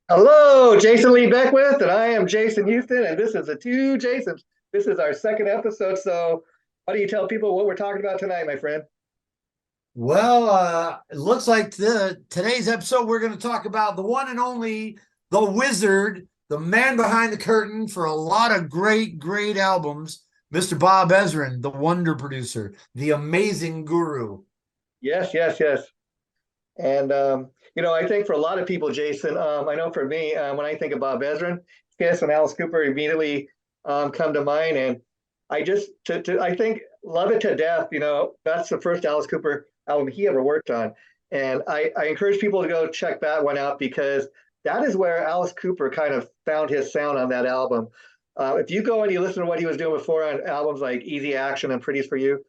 Hello, Jason Lee Beckwith, and I am Jason Houston, and this is the Two Jasons. This is our second episode. So, why do you tell people what we're talking about tonight, my friend? It looks like today's episode we're going to talk about the one and only the wizard, the man behind the curtain for a lot of great albums, Mr. Bob Ezrin, the wonder producer, the amazing guru. Yes, yes, yes. And I think for a lot of people, Jason, I know for me, when I think of Bob Ezrin, Kiss and Alice Cooper immediately come to mind, and I think "Love It to Death." That's the first Alice Cooper album he ever worked on, and I encourage people to go check that one out because that is where Alice Cooper kind of found his sound on that album. If you go and you listen to what he was doing before on albums like Easy Action and Pretty's for You,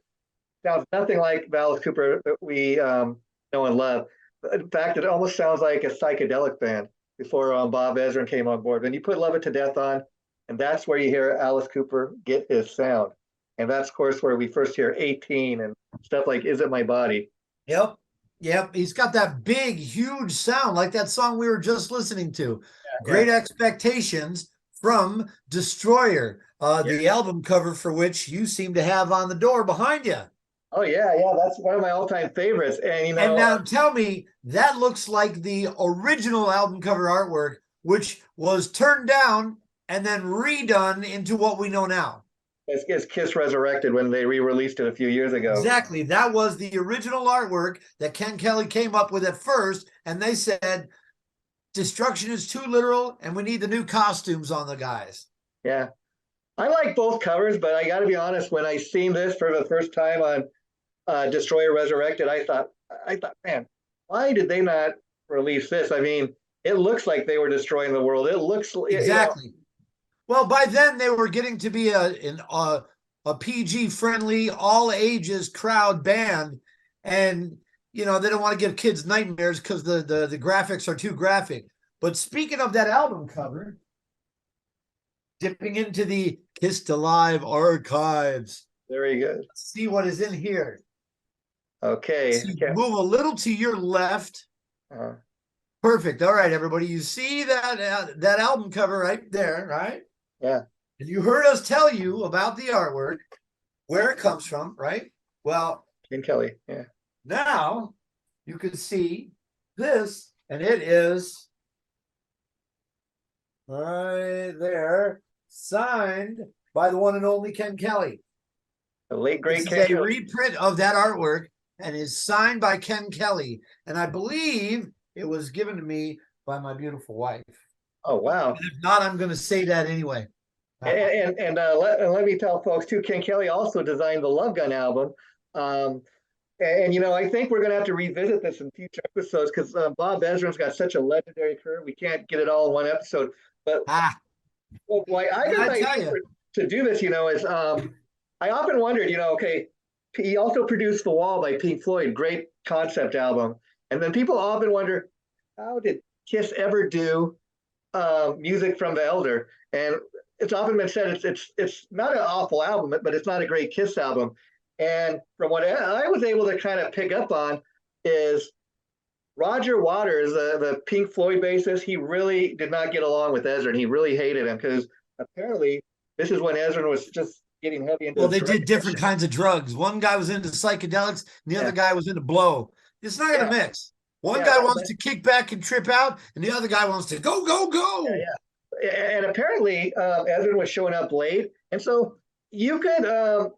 sounds nothing like the Alice Cooper that we know and love. In fact, it almost sounds like a psychedelic band before Bob Ezrin came on board. Then you put "Love It to Death" on, and that's where you hear Alice Cooper get his sound. And that's, of course, where we first hear 18 and stuff like "Is It My Body." Yep. Yep. He's got that big, huge sound like that song we were just listening to. Yeah, Great Expectations from Destroyer, yeah. the album cover for which you seem to have on the door behind you. Oh, yeah, yeah. That's one of my all-time favorites. And, And now tell me, that looks like the original album cover artwork, which was turned down and then redone into what we know now. it's Kiss Resurrected when they re-released it a few years ago. Exactly. That was the original artwork that Ken Kelly came up with at first. And they said, destruction is too literal and we need the new costumes on the guys. Yeah. I like both covers, but I got to be honest, when I seen this for the first time on Destroyer Resurrected, I thought, man, why did they not release this? I mean, it looks like they were destroying the world. It looks, Exactly. Well, by then they were getting to be a PG friendly, all ages crowd band, and they don't want to give kids nightmares because the graphics are too graphic. But speaking of that album cover, dipping into the Kissed Alive archives, very good. let's see what is in here. Okay. So move a little to your left. Uh, Perfect. All right, everybody. You see that album cover right there, right? yeah. And you heard us tell you about the artwork, where it comes from, right? Well, Ken Kelly. Yeah. now you can see this, and it is right there, signed by the one and only Ken Kelly. The late, This great is Ken a Kelly. reprint of that artwork and is signed by Ken Kelly. And I believe it was given to me by my beautiful wife. Oh, wow. And if not, I'm going to say that anyway. And let me tell folks, too, Ken Kelly also designed the Love Gun album. And I think we're going to have to revisit this in future episodes because Bob Ezrin's got such a legendary career. We can't get it all in one episode. But Ah, why I got I the tell idea you. to do this, is I often wondered, okay, he also produced The Wall by Pink Floyd, great concept album. And then people often wonder, how did Kiss ever do music from the Elder? And it's often been said it's not an awful album, but it's not a great Kiss album. And from what I was able to kind of pick up on is Roger Waters, the Pink Floyd bassist, he really did not get along with Ezrin. He really hated him because apparently this is when Ezrin was just getting heavy into Well, his they drug did different addiction. kinds of drugs. One guy was into psychedelics, and the other Yeah, guy was into blow. It's not going yeah, to mix. One yeah, guy wants to kick back and trip out, and the other guy wants to go, go, go. yeah. And apparently Ezrin was showing up late, and so you could,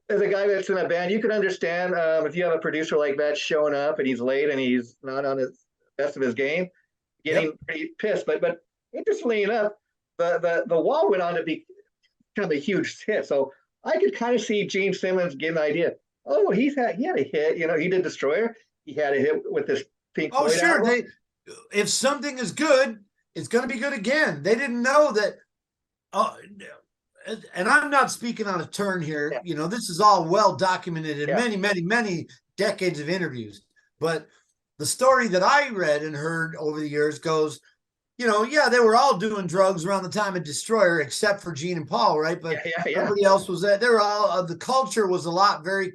as a guy that's in a band, you could understand if you have a producer like that showing up and he's late and he's not on his best of his game, getting Yep. pretty pissed. But interestingly enough, the Wall went on to be kind of a huge hit. So I could kind of see Gene Simmons getting an idea. Oh, he had a hit. He did Destroyer. He had a hit with this Pink Oh, Floyd sure. album. If something is good, it's going to be good again. They didn't know that. Uh, and I'm not speaking on a turn here. Yeah, This is all well documented in yeah, many decades of interviews. But the story that I read and heard over the years goes, yeah, they were all doing drugs around the time of Destroyer, except for Gene and Paul, right? But yeah. everybody else was there. They were all the culture was a lot very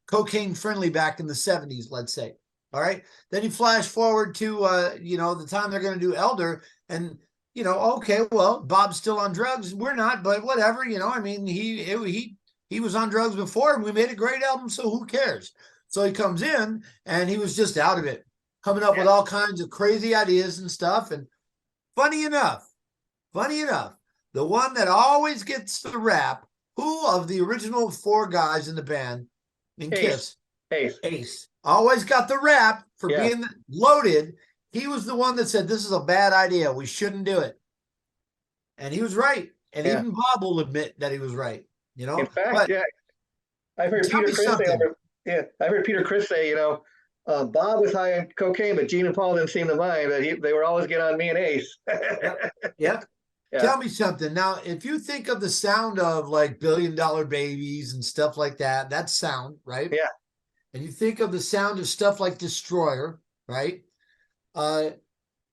cocaine friendly back in the 70s, let's say. All right. Then you flash forward to the time they're going to do Elder, and you know, okay, well, Bob's still on drugs. We're not, but whatever, you know. I mean, he was on drugs before, and we made a great album, so who cares? So he comes in, and he was just out of it, coming up Yeah. with all kinds of crazy ideas and stuff. And funny enough, the one that always gets the rap, who of the original four guys in the band in Ace. Kiss, Ace. Ace, always got the rap for Yeah. being loaded. He was the one that said, "This is a bad idea. We shouldn't do it." And he was right. And Yeah. even Bob will admit that he was right, you In know. fact, But yeah, I've heard tell Peter me Chris say something. over. Yeah, I've heard Peter Chris say, Bob was high on cocaine, but Gene and Paul didn't seem to mind. But they were always getting on me and Ace. Yep. Yep. Yeah. Tell me something. Now, if you think of the sound of like Billion Dollar Babies and stuff like that, that's sound, right? Yeah. And you think of the sound of stuff like Destroyer, right? Uh,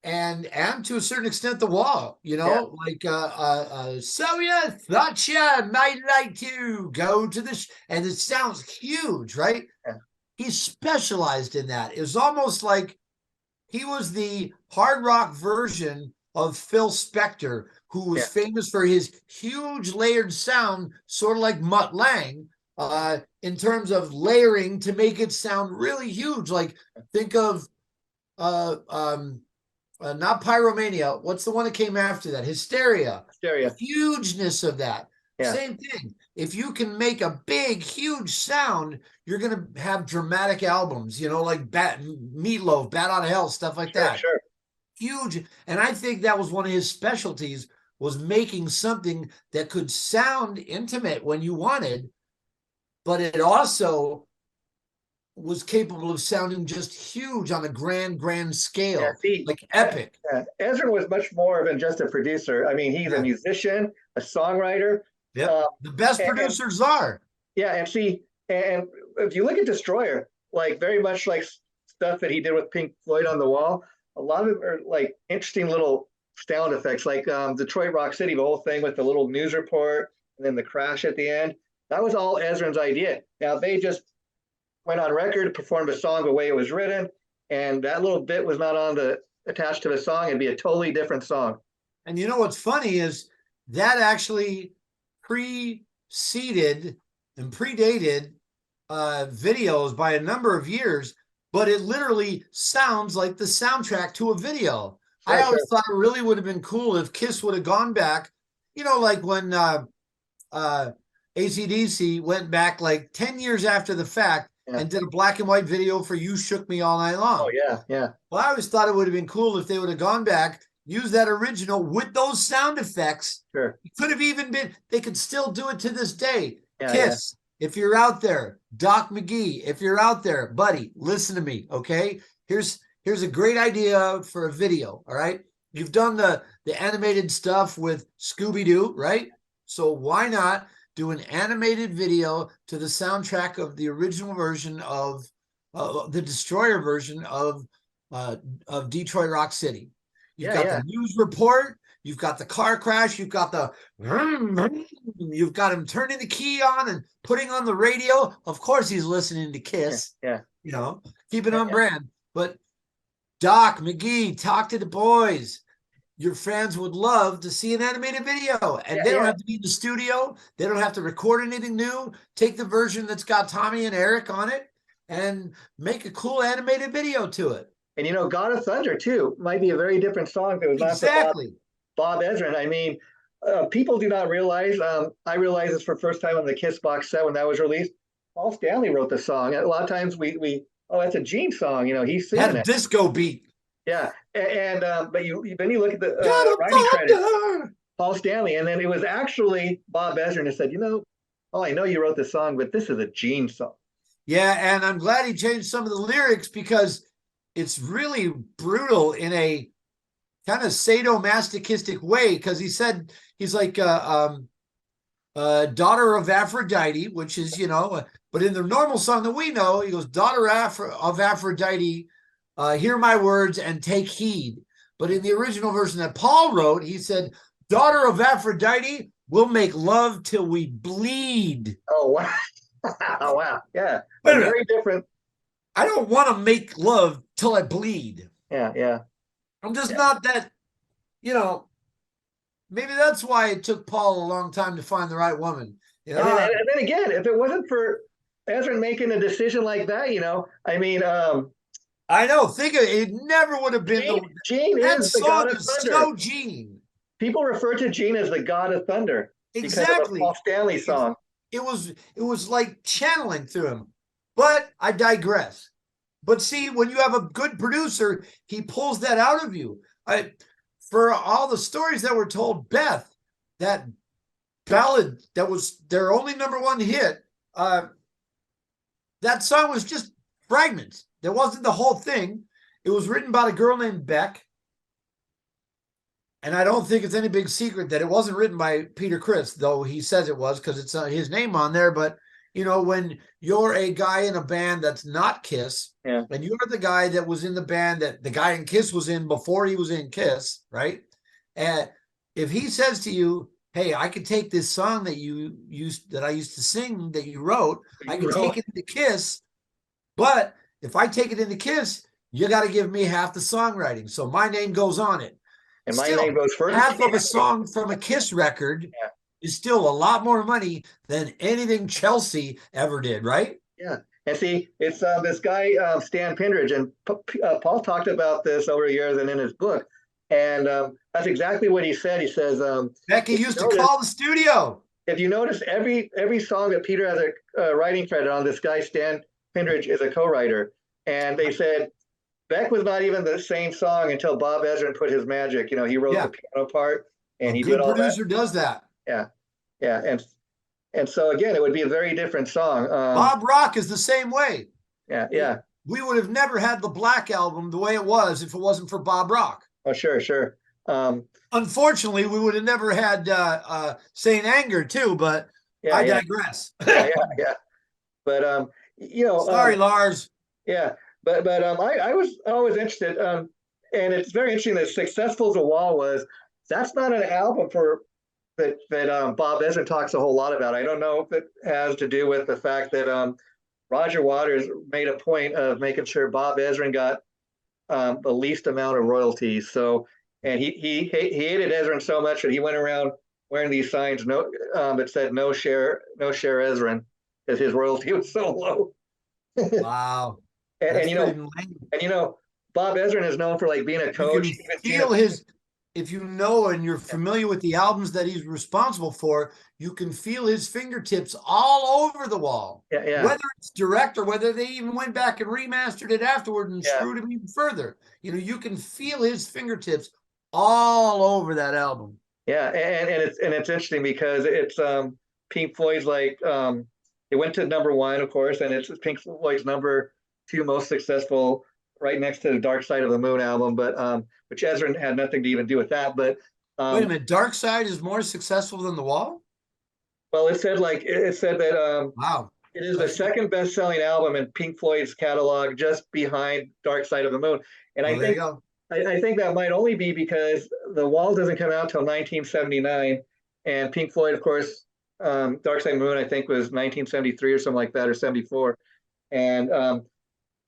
and to a certain extent the Wall, you Yeah. know, like so you thought you might like to go to this, and it sounds huge, right? Yeah. He specialized in that. It was almost like he was the hard rock version of Phil Spector, who was Yeah. famous for his huge layered sound, sort of like Mutt Lange, in terms of layering to make it sound really huge. Like think of uh, um, not Pyromania. What's the one that came after that? Hysteria. The Stereo. hugeness of that. Yeah. Same thing. If you can make a big, huge sound, you're going to have dramatic albums, you know, like Meatloaf, Bat Out of Hell, stuff like Sure. that. Sure. Huge. And I think that was one of his specialties, was making something that could sound intimate when you wanted, but it also was capable of sounding just huge on a grand Yeah. scale, See, like epic. Ezrin was much more than just a producer. I mean, he's a Yeah. musician, a songwriter. Yep. Uh, The best and producers are. yeah, and see, and if you look at Destroyer, like very much like stuff that he did with Pink Floyd on the Wall, a lot of it are like interesting little sound effects, like Detroit Rock City, the whole thing with the little news report and then the crash at the end. That was all Ezrin's idea. Now they just went on record, performed a song the way it was written, and that little bit was not on the attached to the song. It'd be a totally different song. And you know what's funny is that actually preceded and predated videos by a number of years, but it literally sounds like the soundtrack to a video. I Sure, sure. always thought it really would have been cool if Kiss would have gone back, you know, like when AC/DC went back like 10 years after the fact Yeah. and did a black and white video for You Shook Me All Night Oh Long. yeah, yeah. Well, I always thought it would have been cool if they would have gone back, used that original with those sound effects. Sure. It could have even been, they could still do it to this day. Yeah, Kiss, if you're out there, Doc McGee, if you're out there, buddy, listen to me, okay? Here's a great idea for a video, all right? You've done the animated stuff with Scooby-Doo, right? So why not do an animated video to the soundtrack of the original version of the Destroyer version of Detroit Rock City? You've got the news report, you've got the car crash, you've got you've got him turning the key on and putting on the radio. Of course, he's listening to Kiss. Yeah. You know, keep it on brand. But Doc McGee, talk to the boys. Your fans would love to see an animated video, and they don't have to be in the studio. They don't have to record anything new. Take the version that's got Tommy and Eric on it and make a cool animated video to it. And God of Thunder too might be a very different song if it was not for Bob Ezrin. I mean, people do not realize. I realized this for the first time on the Kiss box set when that was released. Paul Stanley wrote the song. And a lot of times we that's a Gene song. He's singing had a disco beat. Yeah, and but then you look at the writing credits, Paul Stanley, and then it was actually Bob Ezrin who said, I know you wrote the song, but this is a Gene song. Yeah, and I'm glad he changed some of the lyrics because it's really brutal in a kind of sadomasochistic way. Because he said he's like daughter of Aphrodite, which is but in the normal song that we know, he goes daughter of Aphrodite. Hear my words and take heed. But in the original version that Paul wrote, he said, daughter of Aphrodite, we'll make love till we bleed. Oh, wow. Oh, wow. Yeah. Very different. I don't want to make love till I bleed. Yeah, yeah. I'm just not that, maybe that's why it took Paul a long time to find the right woman. You know, And then again, if it wasn't for Ezrin making a decision like that, I mean, I know. Think of it. It never would have been Gene that is the god song of is thunder. so Gene. People refer to Gene as the god of thunder because of the Exactly. Paul Stanley song. It was like channeling through him. But I digress. But see, when you have a good producer, he pulls that out of you. For all the stories that were told, Beth, that ballad that was their only #1 hit, that song was just fragments. There wasn't the whole thing. It was written by a girl named Beck. And I don't think it's any big secret that it wasn't written by Peter Criss, though he says it was because it's his name on there. But, when you're a guy in a band that's not Kiss, Yeah. and you're the guy that was in the band that the guy in Kiss was in before he was in Kiss, right? And if he says to you, hey, I could take this song that I used to sing that you wrote, I could take it into Kiss, but if I take it into Kiss, you got to give me half the songwriting. So my name goes on it. And my name goes first. Half of a song from a Kiss record is still a lot more money than anything Chelsea ever did, right? Yeah. And see, it's this guy, Stan Pindridge, and Paul talked about this over the years and in his book. And that's exactly what he said. He says, Becky used to call the studio. If you notice, every song that Peter has a writing credit on, this guy, Stan Pindridge, is a co-writer. And they said, Beck was not even the same song until Bob Ezrin put his magic. He wrote the piano part, and he did all that. A good producer does that. Yeah, yeah, and so again, it would be a very different song. Bob Rock is the same way. Yeah. We would have never had the Black Album the way it was if it wasn't for Bob Rock. Oh, sure. Unfortunately, we would have never had Saint Anger too. But I digress. Yeah. But sorry, Lars. Yeah. But I was always interested, and it's very interesting that Successful as a Wall was. That's not an album that Bob Ezrin talks a whole lot about. I don't know if it has to do with the fact that Roger Waters made a point of making sure Bob Ezrin got the least amount of royalties. So, and he hated Ezrin so much that he went around wearing these signs that said no share Ezrin, because his royalty was so low. Wow. And Bob Ezrin is known for being a coach. You can feel if you know and you're familiar with the albums that he's responsible for, you can feel his fingertips all over the wall. Yeah. Whether it's direct or whether they even went back and remastered it afterward and screwed him even further. You can feel his fingertips all over that album. Yeah, and it's interesting because it's Pink Floyd's it went to #1, of course, and it's Pink Floyd's #2 most successful, right next to the Dark Side of the Moon album, but which Ezrin had nothing to even do with that. But wait a minute, Dark Side is more successful than The Wall? Well, it said that wow, it is the second best-selling album in Pink Floyd's catalog, just behind Dark Side of the Moon. And I think that might only be because The Wall doesn't come out till 1979, and Pink Floyd, of course, Dark Side of the Moon, I think, was 1973 or something like that, or 74.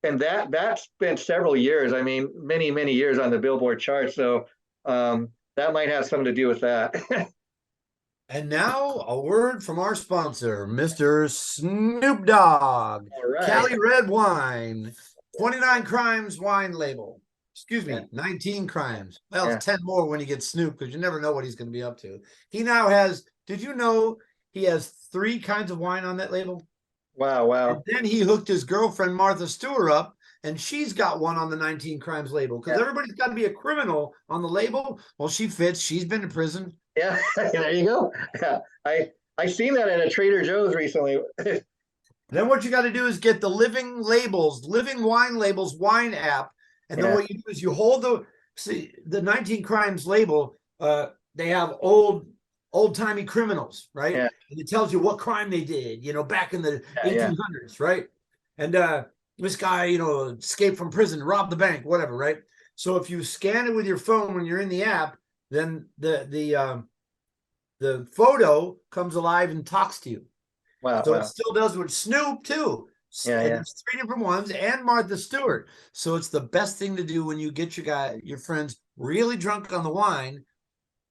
And that's been several years. I mean, many, many years on the Billboard chart. So that might have something to do with that. And now a word from our sponsor, Mr. Snoop Dogg. All right. Cali Red Wine, 29 Crimes wine label. Excuse me, 19 Crimes. Well, it's 10 more when you get Snoop, because you never know what he's going to be up to. He now has, did you know he has 3 kinds of wine on that label? Wow. And then he hooked his girlfriend, Martha Stewart, up, and she's got one on the 19 Crimes label, because everybody's got to be a criminal on the label. Well, she fits. She's been to prison. Yeah, there you go. Yeah, I seen that at a Trader Joe's recently. Then what you got to do is get the Living Wine Labels wine app, and then what you do is you hold the 19 Crimes label. They have old-timey criminals, right? Yeah. And it tells you what crime they did, back in the 1800s, right? And this guy, escaped from prison, robbed the bank, whatever, right? So if you scan it with your phone when you're in the app, then the photo comes alive and talks to you. Wow. So it still does with Snoop too. Yeah. There's 3 different ones, and Martha Stewart. So it's the best thing to do when you get your friends really drunk on the wine.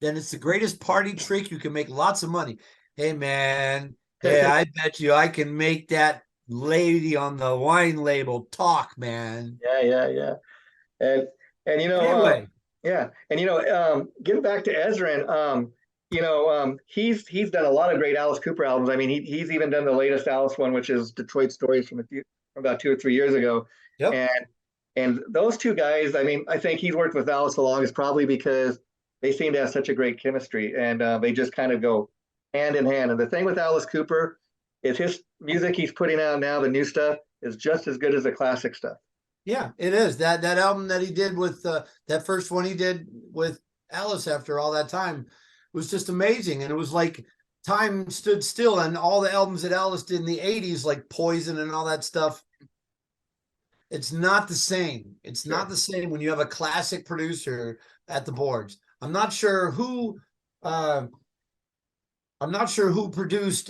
then it's the greatest party trick. You can make lots of money. Hey, man. Hey, I bet you I can make that lady on the wine label talk, man. Yeah. And and Anyway, yeah, and getting back to Ezrin, he's done a lot of great Alice Cooper albums. I mean, he's even done the latest Alice one, which is Detroit Stories from about 2 or 3 years ago. yep. And those two guys, I mean, I think he's worked with Alice the longest, probably because they seem to have such a great chemistry, and they just kind of go hand in hand. And the thing with Alice Cooper is his music he's putting out now, the new stuff, is just as good as the classic stuff. Yeah, it is. That album that he did with that first one he did with Alice after all that time was just amazing. And it was like time stood still, and all the albums that Alice did in the 80s, like Poison and all that stuff, it's not the same. It's not the same when you have a classic producer at the boards. I'm not sure who produced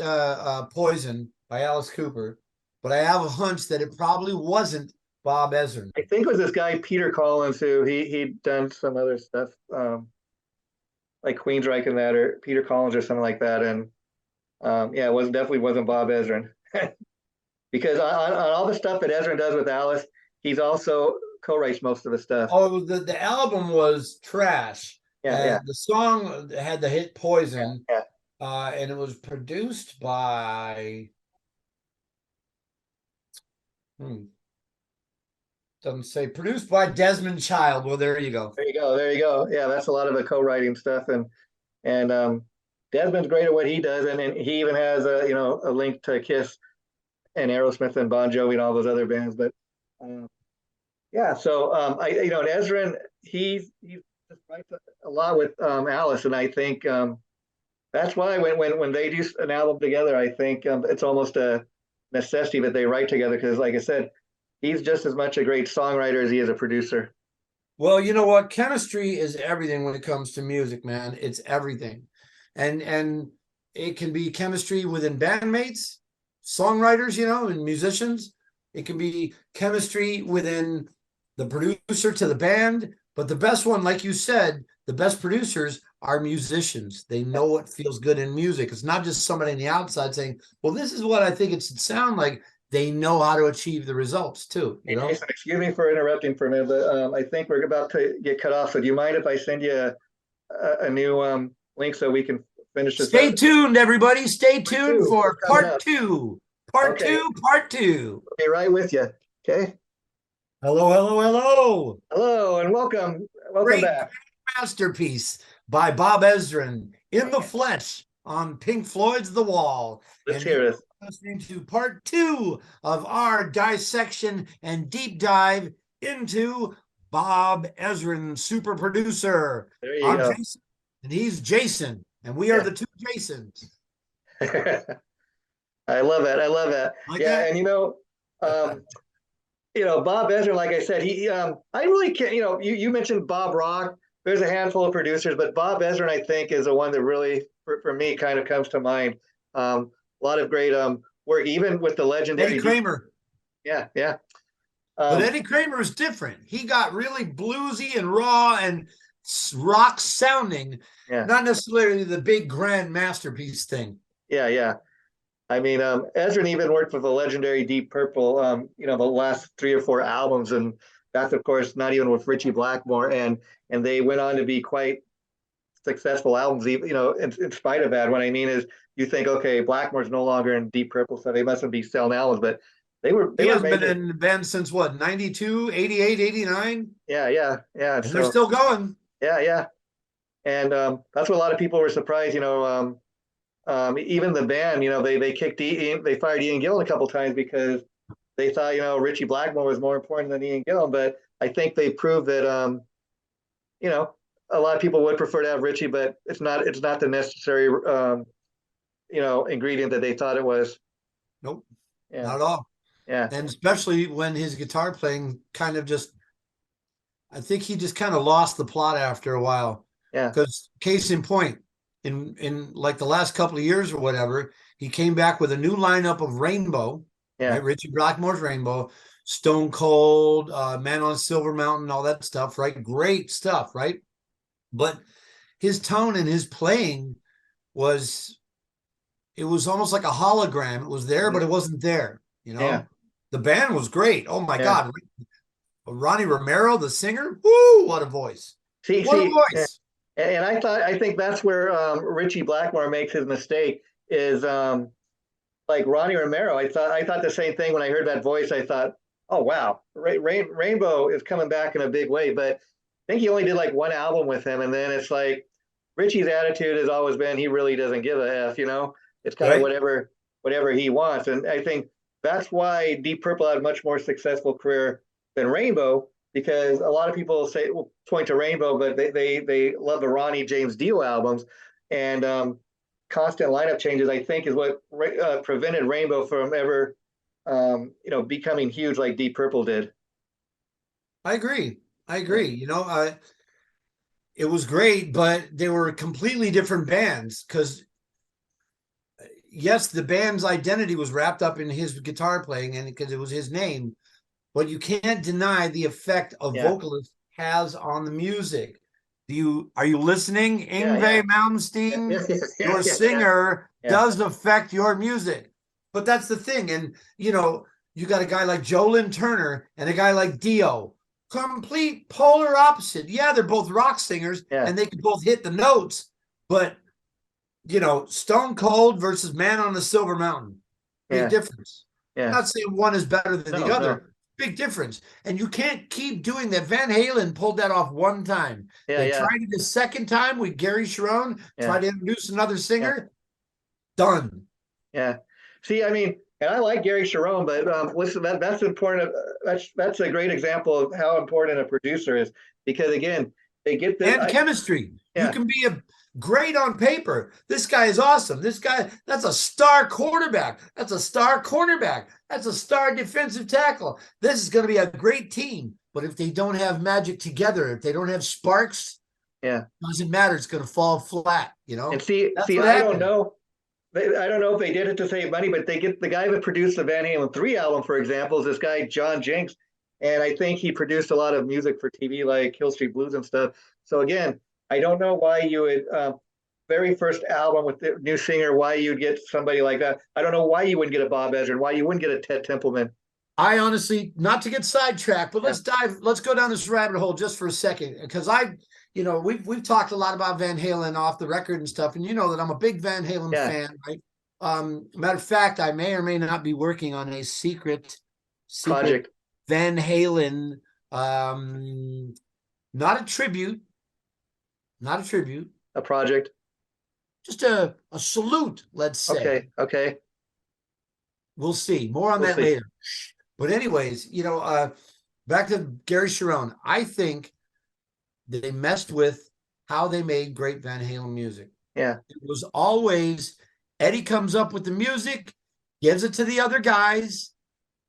Poison by Alice Cooper, but I have a hunch that it probably wasn't Bob Ezrin. I think it was this guy Peter Collins who he'd done some other stuff, like Queensryche and that, or Peter Collins or something like that. And yeah, it definitely wasn't Bob Ezrin. Because on all the stuff that Ezrin does with Alice, he's also co-writes most of the stuff. Oh, the album was trash. Yeah. The song had the hit Poison. Yeah. And it was produced by doesn't say, produced by Desmond Child. Well, there you go. There you go. Yeah, that's a lot of the co-writing stuff, and Desmond's great at what he does, and he even has a link to Kiss and Aerosmith and Bon Jovi and all those other bands. But yeah, so Ezrin, he just writes a lot with Alice, and I think that's why when they do an album together, I think it's almost a necessity that they write together, because, like I said, he's just as much a great songwriter as he is a producer. Well, you know what? Chemistry is everything when it comes to music, man. It's everything. And it can be chemistry within bandmates, songwriters, and musicians. It can be chemistry within the producer to the band. But the best one, like you said, the best producers are musicians. They know what feels good in music. It's not just somebody on the outside saying, well, this is what I think it should sound like. They know how to achieve the results too. Hey, Jason, excuse me for interrupting for a minute, but I think we're about to get cut off. So do you mind if I send you a new link so we can finish this? Stay tuned, everybody. Stay tuned for part two. Part two. I'll be right with you. Okay. Hello, and welcome great back. Masterpiece by Bob Ezrin in the flesh on Pink Floyd's The Wall. Let's hear it. Listening to part two of our dissection and deep dive into Bob Ezrin, super producer. There you go. Jason, and he's Jason, and we are the two Jasons. I love that. Like yeah, that? and Bob Ezrin, like I said, I really can't. You mentioned Bob Rock. There's a handful of producers, but Bob Ezrin, I think, is the one that really, for me, kind of comes to mind. A lot of great work, even with the legendary Eddie Kramer. Yeah. But Eddie Kramer is different. He got really bluesy and raw and rock sounding, not necessarily the big grand masterpiece thing. Yeah. I mean, Ezrin even worked with the legendary Deep Purple, the last 3 or 4 albums, and that's, of course, not even with Ritchie Blackmore, and they went on to be quite successful albums, even, in spite of that. What I mean is, you think, okay, Blackmore's no longer in Deep Purple, so they mustn't be selling albums, but he has been in the band since what, 92, 88, 89? Yeah. And so, they're still going. Yeah. And that's what a lot of people were surprised, even the band, they kicked they fired Ian Gillan a couple times because they thought, Ritchie Blackmore was more important than Ian Gillan. But I think they proved that, a lot of people would prefer to have Ritchie, but it's not the necessary, ingredient that they thought it was. Nope. Yeah. Not at all. Yeah. And especially when his guitar playing kind of I think he just kind of lost the plot after a while. Yeah. Because case in point, in like the last couple of years or whatever, he came back with a new lineup of Rainbow. Yeah. Right? Ritchie Blackmore's Rainbow, Stone Cold, Man on Silver Mountain, all that stuff, right? Great stuff, right? But his tone and his playing was, it was almost like a hologram. It was there, but it wasn't there. You know, Yeah. the band was great. Oh my Yeah. God. Ronnie Romero, the singer. Woo, what a voice. What a Yeah. voice. And I think that's where Richie Blackmore makes his mistake is like Ronnie Romero. I thought the same thing when I heard that voice. I thought, oh wow, Rainbow is coming back in a big way. But I think he only did like one album with him, and then it's like Richie's attitude has always been he really doesn't give a f. You know, it's kind of Right. whatever he wants, and I think that's why Deep Purple had a much more successful career than Rainbow, because a lot of people say will point to Rainbow, but they love the Ronnie James Dio albums, and constant lineup changes, I think, is what prevented Rainbow from ever, becoming huge like Deep Purple did. I agree. I agree. You know, it was great, but they were completely different bands because, yes, the band's identity was wrapped up in his guitar playing and because it was his name, but you can't deny the effect a vocalist has on the music. Are you listening, Yngwie Malmsteen? Your singer does affect your music. But that's the thing. And, you know, you got a guy like Joe Lynn Turner and a guy like Dio, complete polar opposite. Yeah, they're both rock singers and they can both hit the notes, but, you know, Stone Cold versus Man on the Silver Mountain, big difference. I'm not saying one is better than the other. No. Big difference. And you can't keep doing that. Van Halen pulled that off one time. They tried it a second time with Gary Sharon, tried to introduce another singer. Done. Yeah. See, I mean, and I like Gary Sharon, but listen, that's important. That's a great example of how important a producer is, because again, they get this and chemistry. You can be great on paper. This guy is awesome. This guy, that's a star quarterback. That's a star cornerback. That's a star defensive tackle. This is going to be a great team. But if they don't have magic together, if they don't have sparks, it doesn't matter. It's going to fall flat, you know? And see, I don't know. I don't know if they did it to save money, but they get the guy that produced the Van Halen 3 album, for example, is this guy, John Jenks. And I think he produced a lot of music for TV like Hill Street Blues and stuff. So again, I don't know why you would, very first album with the new singer, why you'd get somebody like that. I don't know why you wouldn't get a Bob Ezrin, why you wouldn't get a Ted Templeman. I honestly, not to get sidetracked, but let's go down this rabbit hole just for a second. Because we've talked a lot about Van Halen off the record and stuff. And you know that I'm a big Van Halen fan, right? Matter of fact, I may or may not be working on a secret project. Van Halen, not a tribute, a project, just a salute, let's say. Okay. We'll see. More on that later. But anyways, back to Gary Sharon. I think they messed with how they made great Van Halen music. Yeah. It was always Eddie comes up with the music, gives it to the other guys,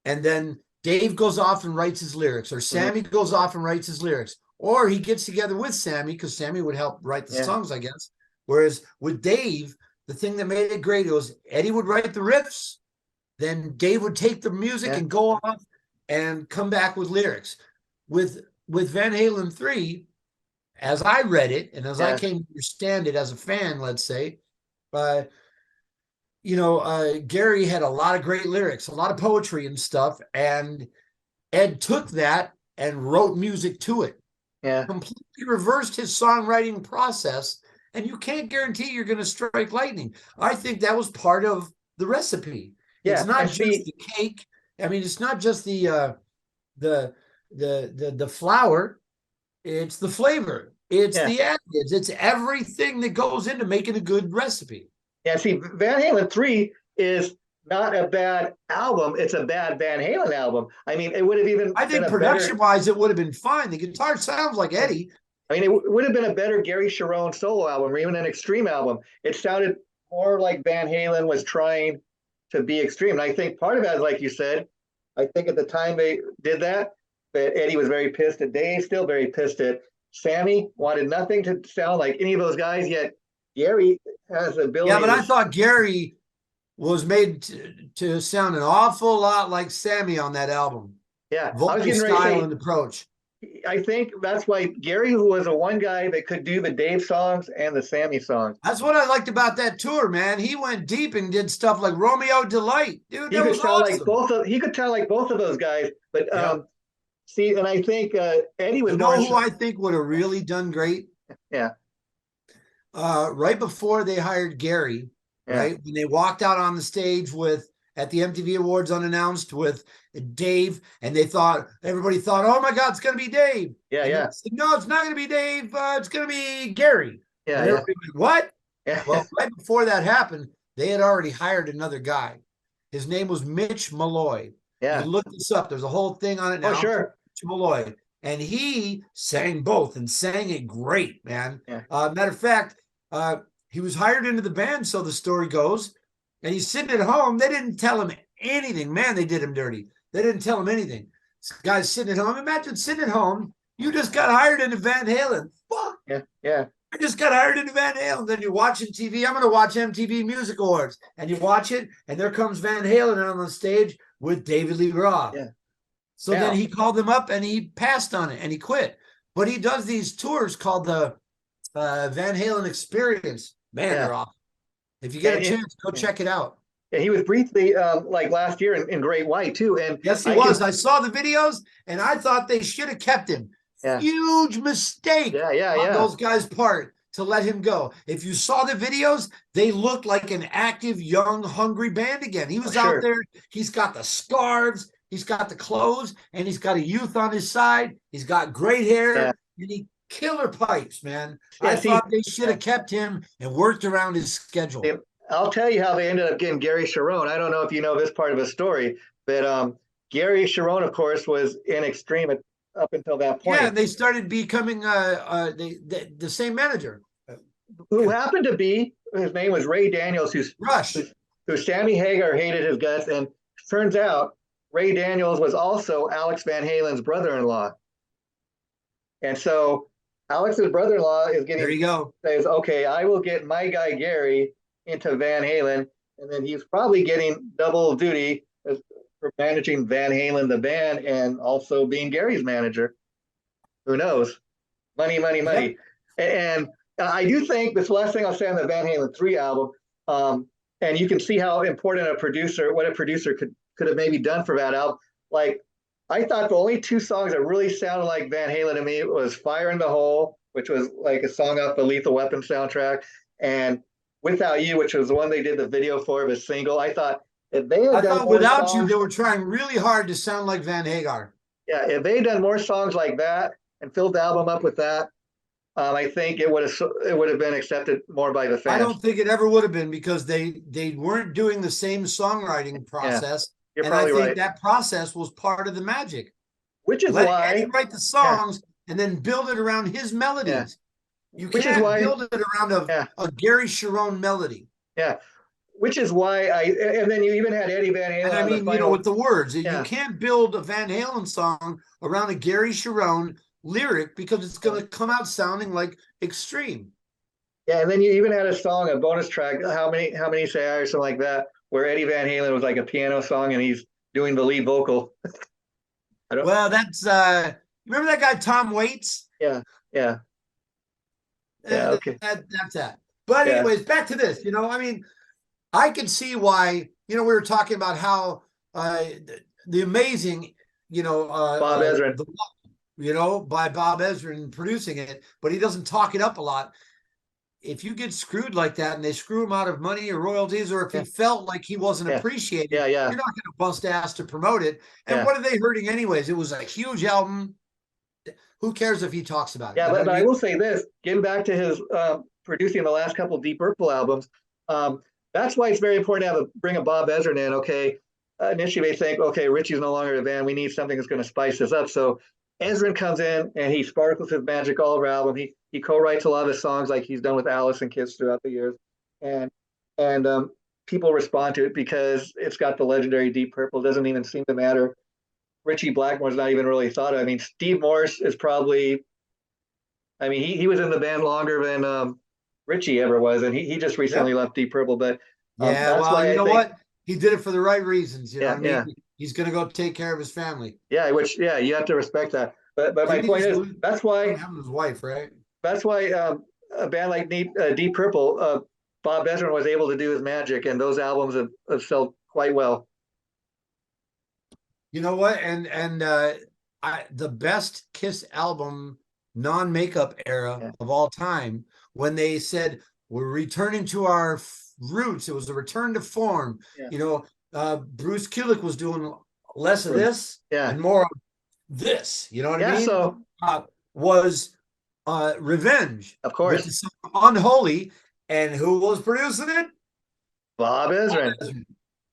and then Dave goes off and writes his lyrics, or Sammy goes off and writes his lyrics, or he gets together with Sammy because Sammy would help write the songs, I guess. Whereas with Dave, the thing that made it great was Eddie would write the riffs, then Dave would take the music and go off and come back with lyrics. With Van Halen 3, as I read it and as I came to understand it as a fan, let's say, Gary had a lot of great lyrics, a lot of poetry and stuff, and Ed took that and wrote music to it. Yeah. Completely reversed his songwriting process, and you can't guarantee you're going to strike lightning. I think that was part of the recipe. Yeah, it's not just the cake. I mean, it's not just the flour. It's the flavor. It's the additives. It's everything that goes into making a good recipe. Yeah, see, Van Halen 3 is not a bad album. It's a bad Van Halen album. I mean, it would have even I think production-wise, it would have been fine. The guitar sounds like Eddie. I mean, it would have been a better Gary Sharon solo album or even an Extreme album. It sounded more like Van Halen was trying to be extreme. And I think part of that is, like you said, I think at the time they did that Eddie was very pissed at Dave, still very pissed at Sammy, wanted nothing to sound like any of those guys, yet Gary has the ability. Yeah, but I thought Gary was made to sound an awful lot like Sammy on that album. Yeah, vocal style and approach. I think that's why Gary, who was the one guy that could do the Dave songs and the Sammy songs. That's what I liked about that tour, man. He went deep and did stuff like Romeo Delight. Dude, He that could was sound like awesome. he could sound like both of those guys. But Yep. see, and I think Eddie was You more know who I think would have really done great? yeah, Right before they hired Gary, yeah, right? When they walked out on the stage with at the MTV Awards unannounced with Dave, and everybody thought, oh my God, it's gonna be Dave. yeah, And then yeah, said, no, it's not gonna be Dave, it's gonna be Gary. yeah, And yeah, everybody went, what? yeah. Well, right before that happened, they had already hired another guy. His name was Mitch Malloy. You Yeah. can look this up. There's a whole thing on it Oh, now. sure. Mitch Malloy. And he sang both and sang it great, man. Yeah, Matter of fact, he was hired into the band, so the story goes. And he's sitting at home. They didn't tell him anything. Man, they did him dirty. They didn't tell him anything. This guy's sitting at home. Imagine sitting at home. You just got hired into Van Halen. Fuck. yeah, yeah, I just got hired into Van Halen. Then you're watching TV. I'm going to watch MTV Music Awards. And you watch it, and there comes Van Halen on the stage with David Lee Roth. yeah. So Now, then he called him up, and he passed on it, and he quit. But he does these tours called the Van Halen Experience. Man, yeah. they're awesome. If you get a And chance, go check it out. yeah, he was briefly like last year in Great White too. And Yes, he was. I saw the videos, and I thought they should have kept him. Yeah. Huge mistake on those guys' part to let him go. If you saw the videos, they looked like an active, young, hungry band again. He was out there. He's got the scarves. He's got the clothes, and he's got a youth on his side. He's got great hair, and he killer pipes, man. I thought they should have kept him and worked around his schedule. I'll tell you how they ended up getting Gary Sharon. I don't know if you know this part of the story, but Gary Sharon, of course, was in Extreme up until that point. Yeah, and they started becoming the same manager. Who happened to be, his name was Ray Daniels, who Sammy Hagar hated his guts, and turns out Ray Daniels was also Alex Van Halen's brother-in-law. And so Alex's brother-in-law is getting, there you go, says, okay, I will get my guy Gary into Van Halen, and then he's probably getting double duty for managing Van Halen, the band, and also being Gary's manager. Who knows? Money, money, money. Yep. And I do think this last thing I'll say on the Van Halen 3 album, and you can see how important what a producer could have maybe done for that album. Like, I thought the only two songs that really sounded like Van Halen to me was Fire in the Hole, which was like a song off the Lethal Weapon soundtrack, and Without You, which was the one they did the video for of a single. I thought if they had done Without You, they were trying really hard to sound like Van Hagar. Yeah, if they had done more songs like that and filled the album up with that, I think it would have been accepted more by the fans. I don't think it ever would have been because they weren't doing the same songwriting process. You're and probably I think right. That process was part of the magic. Which is why Eddie write the songs and then build it around his melodies. Yeah. You can't build it around a Gary Sharon melody. Yeah. Which is why and then you even had Eddie Van Halen. And I mean, with the words, you can't build a Van Halen song around a Gary Sharon lyric because it's going to come out sounding like Extreme. Yeah, and then you even had a song, a bonus track, How Many Say I, or something like that, where Eddie Van Halen was like a piano song and he's doing the lead vocal. Well, that's remember that guy Tom Waits? Yeah. Okay. That's that. But anyways, back to this. I mean, I can see why. We were talking about how the amazing, Bob Ezrin. By Bob Ezrin producing it, but he doesn't talk it up a lot. If you get screwed like that and they screw him out of money or royalties, or if he felt like he wasn't appreciated, you're not going to bust ass to promote it. And what are they hurting anyways? It was a huge album. Who cares if he talks about it? Yeah, but I will say this, getting back to his producing the last couple of Deep Purple albums, that's why it's very important to bring a Bob Ezrin in. Okay, initially they think, okay, Richie's no longer a band. We need something that's going to spice this up. So Ezrin comes in and he sparkles his magic all over album. He co-writes a lot of the songs like he's done with Alice and Kiss throughout the years, and people respond to it because it's got the legendary Deep Purple. It doesn't even seem to matter. Richie Blackmore's not even really thought of. I mean, Steve Morse is probably. I mean, he was in the band longer than Richie ever was, and he just recently left Deep Purple. But that's why you know what? He did it for the right reasons. You know what I mean? Yeah. He's going to go take care of his family. Yeah, you have to respect that. but my Didn't he point just is lose? that's What why happened to his wife, right? a band like Deep Purple, Bob Ezrin was able to do his magic, and those albums have sold quite well. You know what? The best Kiss album, non-makeup era Yeah. of all time, when they said we're returning to our roots. It was a return to form. Yeah. You know, Bruce Kulick was doing less of this Yeah. and more of this. You know what I Yeah. mean? So Was Revenge of with course, the song Unholy, and who was producing it? Bob Ezrin.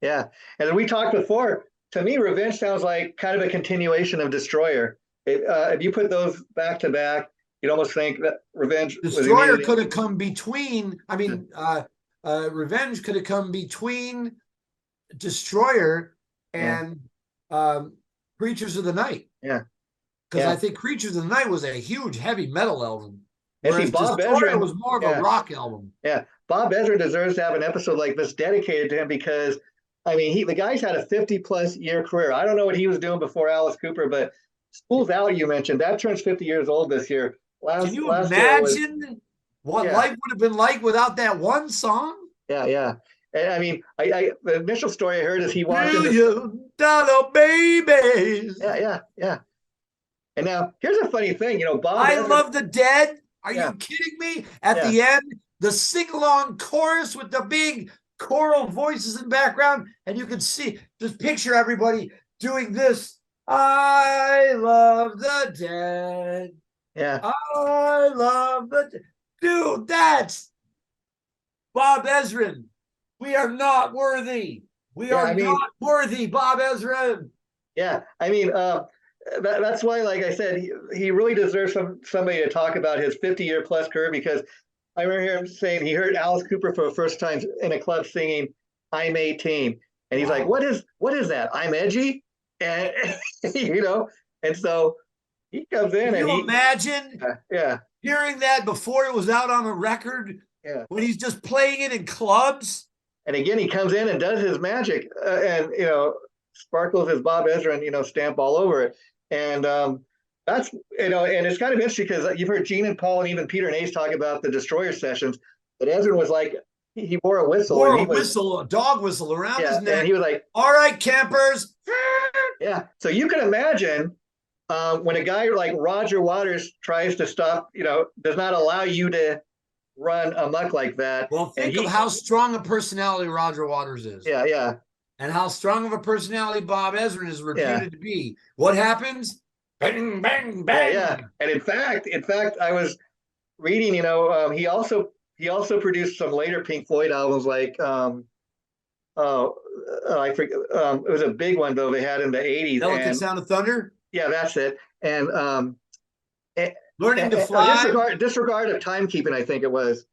Yeah. And then we talked before. To me, Revenge sounds like kind of a continuation of Destroyer. If you put those back to back, you'd almost think that Revenge was Destroyer immediately. could have come between. I mean, Revenge could have come between Destroyer Yeah. and Creatures of the Night. Yeah. Because I think Creatures of the Night was a huge heavy metal album, And see, whereas Bob Destroyer Ezrin, was more of a rock album. Yeah. Bob Ezrin deserves to have an episode like this dedicated to him because, I mean, the guy's had a 50+ year career. I don't know what he was doing before Alice Cooper, but School's Out, you mentioned, that turns 50 years old this year. Can you Last year was, imagine what life would have been like without that one song? Yeah. And I mean, the initial story I heard is he walked into $1 babies. Yeah. And now here's a funny thing, Bob I Ezrin, Love the Dead. Are Yeah. you kidding me? At the end, the sing-along chorus with the big choral voices in background, and you can see, just picture everybody doing this. I love the dead. Yeah. I love the dead. Dude, that's Bob Ezrin. We are not worthy. We are not worthy, Bob Ezrin. Yeah. I mean, that's why, like I said, he really deserves somebody to talk about his 50-year plus career, because I remember him saying he heard Alice Cooper for the first time in a club singing "I'm 18," and he's like, "What is that? I'm edgy," and and so he comes in. Can you imagine hearing that before it was out on a record? Yeah. When he's just playing it in clubs. And again, he comes in and does his magic, and sparkles his Bob Ezrin, stamp all over it. And that's, and it's kind of interesting because you've heard Gene and Paul and even Peter and Ace talk about the Destroyer sessions, but Ezrin was like, he wore a whistle. A dog whistle around his neck. And he was like, "All right, campers." Yeah. So you can imagine when a guy like Roger Waters tries to stop, does not allow you to run amok like that. Well, think of how strong a personality Roger Waters is. Yeah. And how strong of a personality Bob Ezrin is reputed to be. What happens? Bang, bang, bang. Yeah. And in fact, I was reading, he also produced some later Pink Floyd albums like I forget, it was a big one though they had in the 80s. Delicate Sound of Thunder? Yeah, that's it. And Learning to Fly. Disregard of Timekeeping, I think it was.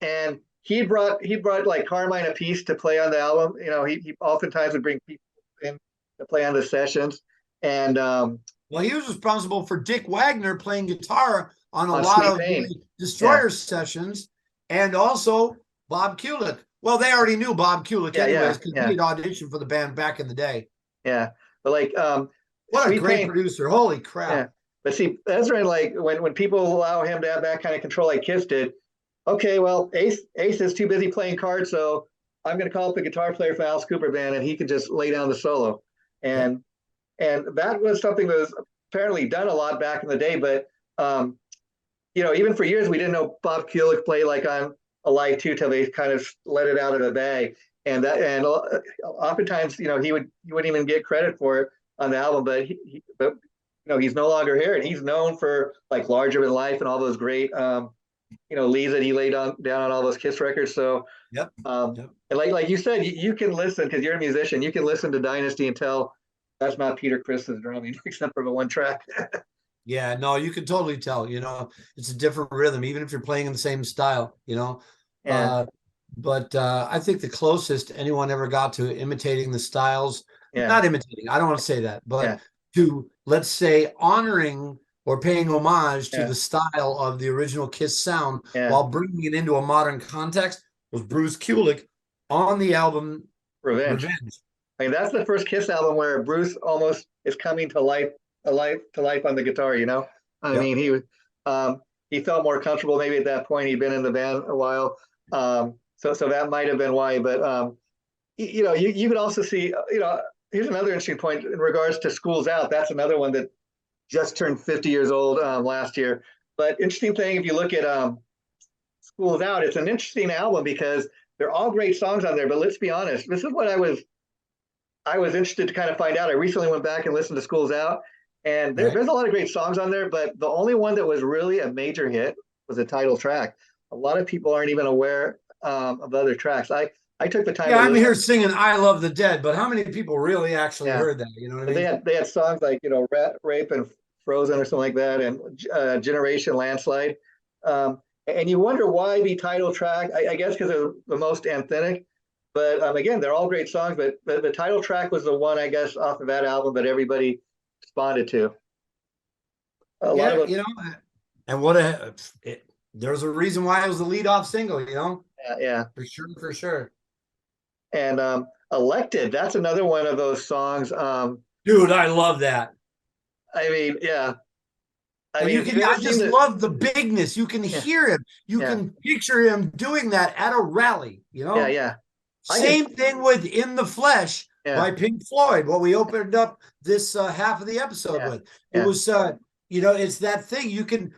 And he brought like Carmine Appice to play on the album. He oftentimes would bring people in to play on the sessions. And well, he was responsible for Dick Wagner playing guitar on a lot of Destroyer sessions, and also Bob Kulick. Well, they already knew Bob Kulick anyways, because he had auditioned for the band back in the day. Yeah, but like what a great producer! Holy crap! Yeah. But see, Ezrin, like when people allow him to have that kind of control like Kiss did, okay, well, Ace is too busy playing cards, so I'm going to call up the guitar player for Alice Cooper band, and he can just lay down the solo. And that was something that was apparently done a lot back in the day. But even for years, we didn't know Bob Kulick played like on Alive 2 till they kind of let it out of the bag. And oftentimes, he wouldn't even get credit for it on the album, but he's no longer here, and he's known for like Larger Than Life and all those great leads that he laid down on all those Kiss records. So and like you said, you can listen, because you're a musician, you can listen to Dynasty and tell that's not Peter Criss's drumming, except for the one track. Yeah, no, you can totally tell. It's a different rhythm, even if you're playing in the same style. But I think the closest anyone ever got to imitating the styles, not imitating, I don't want to say that, but to, let's say, honoring or paying homage to the style of the original Kiss sound while bringing it into a modern context was Bruce Kulick on the album Revenge. I mean, that's the first Kiss album where Bruce almost is coming to life a life to life on the guitar. I Yep. mean, he felt more comfortable maybe at that point. He'd been in the band a while, so that might have been why. But you could also see, here's another interesting point in regards to Schools Out. That's another one that just turned 50 years old last year. But interesting thing, if you look at Schools Out, it's an interesting album because they're all great songs on there. But let's be honest, this is what I was interested to kind of find out. I recently went back and listened to Schools Out, and there's a lot of great songs on there. But the only one that was really a major hit was the title track. A lot of people aren't even aware of other tracks. I took the time. Yeah, I'm here singing "I Love the Dead," but how many people really actually Yeah. heard that? You know what I mean? They had songs like Rape and Frozen or something like that, and Generation Landslide. And you wonder why the title track. I guess because they're the most anthemic. But again, they're all great songs. But the title track was the one, I guess, off of that album that everybody responded to. A lot Yeah, of them. and there's a reason why it was the lead-off single. Yeah. For sure. And Elected, that's another one of those songs. Dude, I love that. I mean, yeah. I just love the bigness. You can hear him. You can picture him doing that at a rally, Yeah. Same thing with In the Flesh by Pink Floyd, what we opened up this half of the episode with. It was, it's that thing.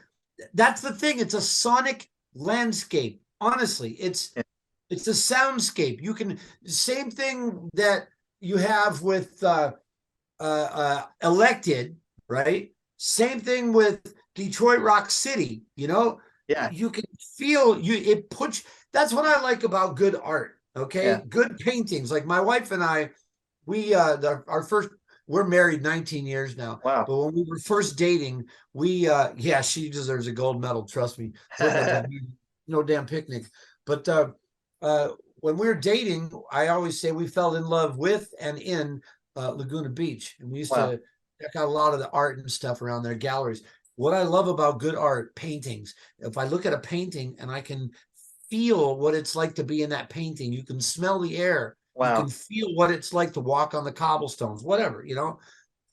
That's the thing. It's a sonic landscape. Honestly, it's a soundscape. Same thing that you have with Elected, right? Same thing with Detroit Rock City, Yeah. You can feel that's what I like about good art. Okay. Yeah. Good paintings. Like my wife and I, we're married 19 years now. Wow. But when we were first dating, she deserves a gold medal. Trust me. No damn picnic. But when we were dating, I always say we fell in love with and in Laguna Beach. And we used to check out a lot of the art and stuff around there, galleries. What I love about good art, paintings, if I look at a painting and I can feel what it's like to be in that painting, you can smell the air. Wow. You can feel what it's like to walk on the cobblestones, whatever,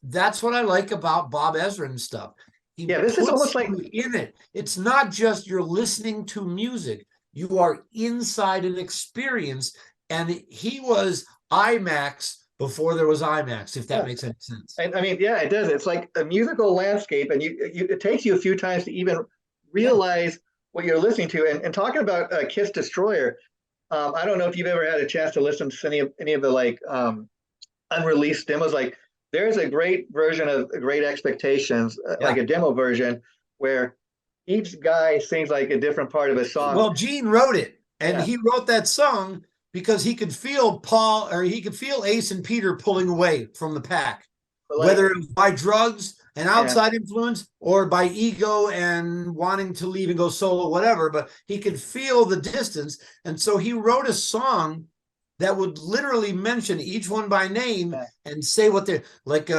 That's what I like about Bob Ezrin stuff. This is almost like in it. It's not just you're listening to music. You are inside an experience. And he was IMAX before there was IMAX, if that makes any sense. I mean, yeah, it does. It's like a musical landscape, and it takes you a few times to even realize what you're listening to. And talking about Kiss Destroyer, I don't know if you've ever had a chance to listen to any of the unreleased demos. Like, there's a great version of Great Expectations, like a demo version, where each guy sings like a different part of a song. Well, Gene wrote it, and he wrote that song because he could feel Ace and Peter pulling away from the pack, whether it was by drugs and outside influence or by ego and wanting to leave and go solo, whatever. But he could feel the distance. And so he wrote a song that would literally mention each one by name and say what they're like.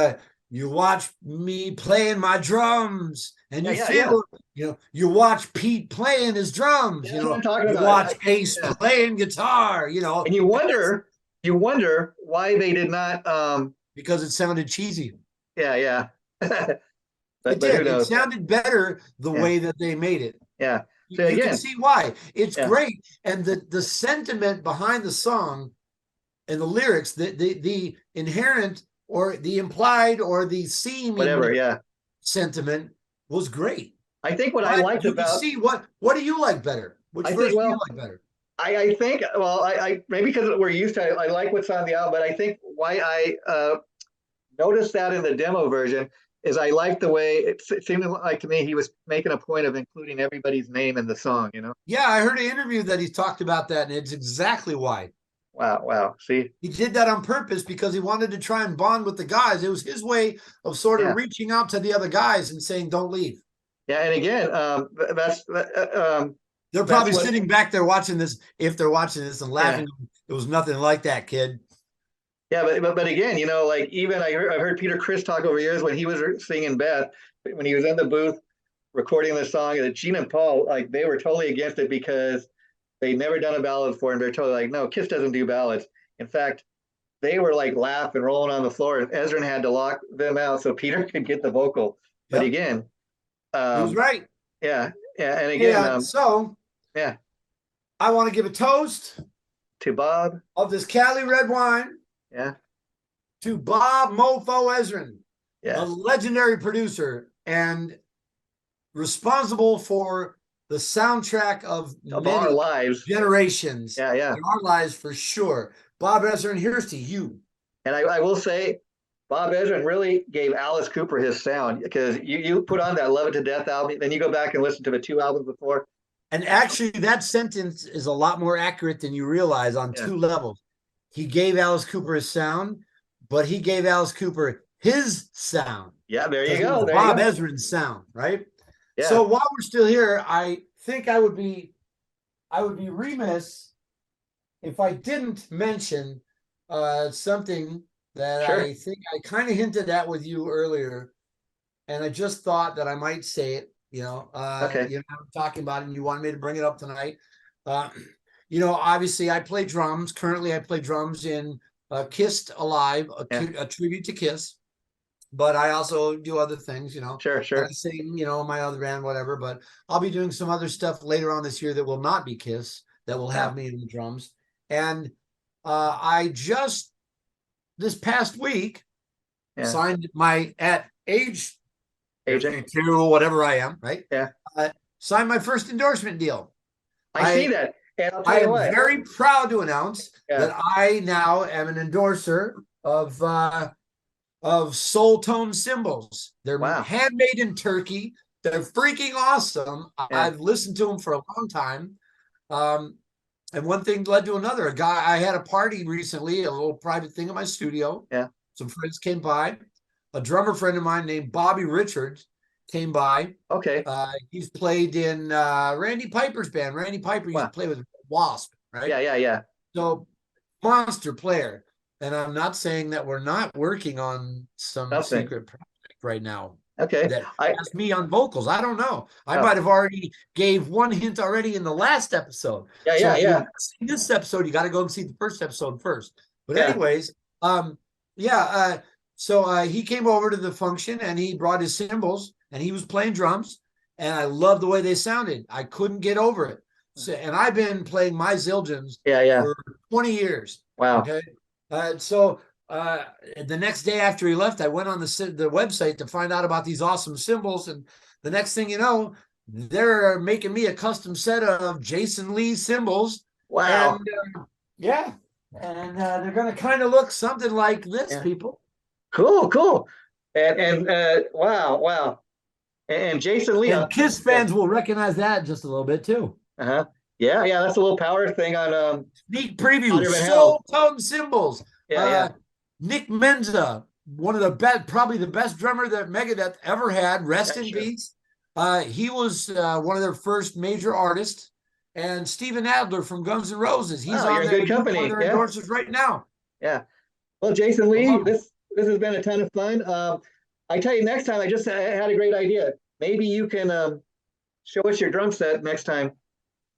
You watch me playing my drums, and you feel, you watch Pete playing his drums, you watch Ace playing guitar, and you wonder why they did not, because it sounded cheesy. Yeah. But it sounded better the way that they made it. Yeah. So you can see why. It's great. And the sentiment behind the song and the lyrics, the inherent or the implied or the seeming sentiment was great. I think what I liked about what do you like better? Which verse do you like better? I think I maybe because we're used to it, I like what's on the album, but I think why I noticed that in the demo version is I like the way it seemed like to me he was making a point of including everybody's name in the song, Yeah, I heard an interview that he talked about that, and it's exactly why. Wow. See, he did that on purpose because he wanted to try and bond with the guys. It was his way of sort of reaching out to the other guys and saying, "Don't leave." Yeah, and again, they're probably sitting back there watching this, if they're watching this, and laughing. It was nothing like that, kid. Yeah, but again, like even I've heard Peter Criss talk over years when he was singing Beth, when he was in the booth recording the song, that Gene and Paul, like, they were totally against it because they'd never done a ballad before, and they're totally like, no, Kiss doesn't do ballads. In fact, they were like laughing, rolling on the floor. And Ezrin had to lock them out so Peter could get the vocal. But Yep. again, He was right. yeah, yeah, and Hey, again, so yeah, I want to give a toast to Bob, of this Cali red wine yeah, to Bob Mofo Ezrin, a yes, legendary producer and responsible for the soundtrack of of many our lives, generations yeah, yeah. in our lives for sure. Bob Ezrin, here's to you. And I will say, Bob Ezrin really gave Alice Cooper his sound because you put on that Love It to Death album, then you go back and listen to the 2 albums before. And actually, that sentence is a lot more accurate than you realize on Yeah. 2 levels. He gave Alice Cooper his sound, but he gave Alice Cooper his sound. Yeah, there you go. There Bob you go. Ezrin's sound, right? Yeah. So while we're still here, I think I would be remiss if I didn't mention something that Sure. I think I kind of hinted at with you earlier, and I just thought that I might say it. Okay. I'm talking about it, and you wanted me to bring it up tonight. Obviously, I play drums. Currently, I play drums in Kissed Alive, a tribute to Kiss. But I also do other things, Sure, sure. I sing, my other band, whatever. But I'll be doing some other stuff later on this year that will not be Kiss, that will have me in the drums. And I just this past week signed my at age 52, whatever I am, right? Yeah. Signed my first endorsement deal. I see that. And I'll tell I you am what. very proud to announce that I now am an endorser of Soul Tone cymbals. They're handmade in Turkey. They're freaking awesome. I've listened to them for a long time. And one thing led to another. I had a party recently, a little private thing in my studio. Yeah. Some friends came by. A drummer friend of mine named Bobby Richards came by. Okay. He's played in Randy Piper's band. Randy Piper used to play with Wasp, right? Yeah. So monster player. And I'm not saying that we're not working on some secret project right now. Okay. That has me on vocals. I don't know. I might have already gave one hint already in the last episode. Yeah. In this episode, you got to go and see the first episode first. But anyways, so he came over to the function and he brought his cymbals and he was playing drums. And I loved the way they sounded. I couldn't get over it. So, and I've been playing my Zildjians for 20 years. Wow. Okay. The next day after he left, I went on the website to find out about these awesome cymbals. And the next thing you know, they're making me a custom set of Jason Lee cymbals. Wow. And, they're going to kind of look something like this, people. Cool. And wow. And Jason Lee. And Kiss fans will recognize that just a little bit too. Uh-huh. Yeah, that's a little power thing on sneak preview. Soul Tone cymbals. Nick Menza, one of the best, probably the best drummer that Megadeth ever had. Rest in peace. He was one of their first major artists. And Steven Adler from Guns N' Roses. He's on good company. One of their endorsers right now. Yeah. Well, Jason Lee, this has been a ton of fun. I tell you, next time, I had a great idea. Maybe you can show us your drum set next time.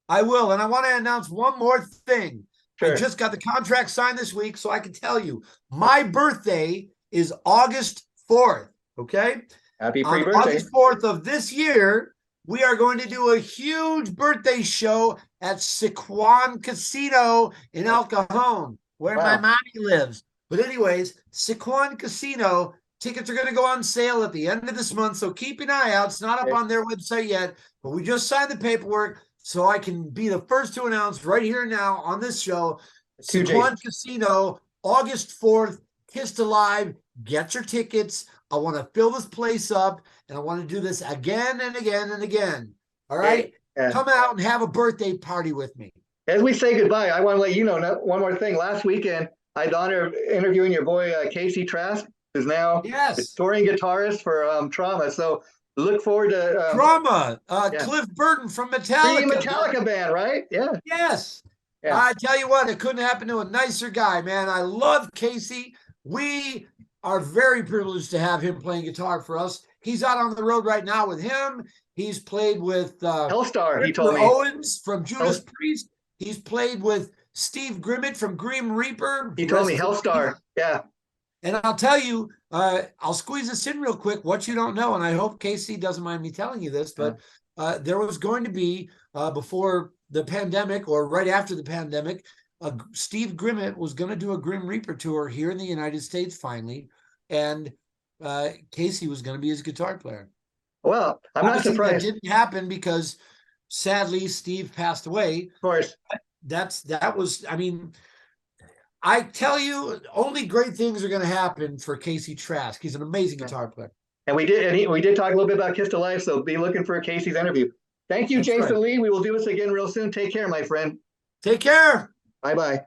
I will. And I want to announce one more thing. Sure. I just got the contract signed this week, so I can tell you my birthday is August 4th. Okay. Happy pre-birthday. On August 4th of this year, we are going to do a huge birthday show at Sycuan Casino in El Cajon, where my mommy lives. But anyways, Sycuan Casino, tickets are going to go on sale at the end of this month. So keep an eye out. It's not up on their website yet, but we just signed the paperwork. So I can be the first to announce right here now on this show, Sycuan Casino, August 4th, Kissed Alive. Get your tickets. I want to fill this place up, and I want to do this again and again and again. All right? Come out and have a birthday party with me. As we say goodbye, I want to let you know one more thing. Last weekend, I had the honor of interviewing your boy, Casey Trask, who's now a touring guitarist for Trauma. So look forward to Trauma. Cliff Burton from Metallica. Metallica band, right? Yeah. Yes. Yeah. I tell you what, it couldn't happen to a nicer guy, man. I love Casey. We are very privileged to have him playing guitar for us. He's out on the road right now with him. He's played with Hellstar, he told me. Owens from Judas Priest. He's played with Steve Grimmett from Grim Reaper. He told me Rest in Hellstar. Yeah. And I'll tell you, I'll squeeze this in real quick. What you don't know, and I hope Casey doesn't mind me telling you this, but there was going to be before the pandemic or right after the pandemic, Steve Grimmett was going to do a Grim Reaper tour here in the United States finally, and Casey was going to be his guitar player. Well, I'm not Obviously, surprised. that didn't happen because sadly Steve passed away. Of course. That was, I mean, I tell you, only great things are going to happen for Casey Trask. He's an amazing guitar player. And we did talk a little bit about Kiss to Life, so be looking for Casey's interview. Thank you, That's Jason right. Lee. We will do this again real soon. Take care, my friend. Take care. Bye-bye.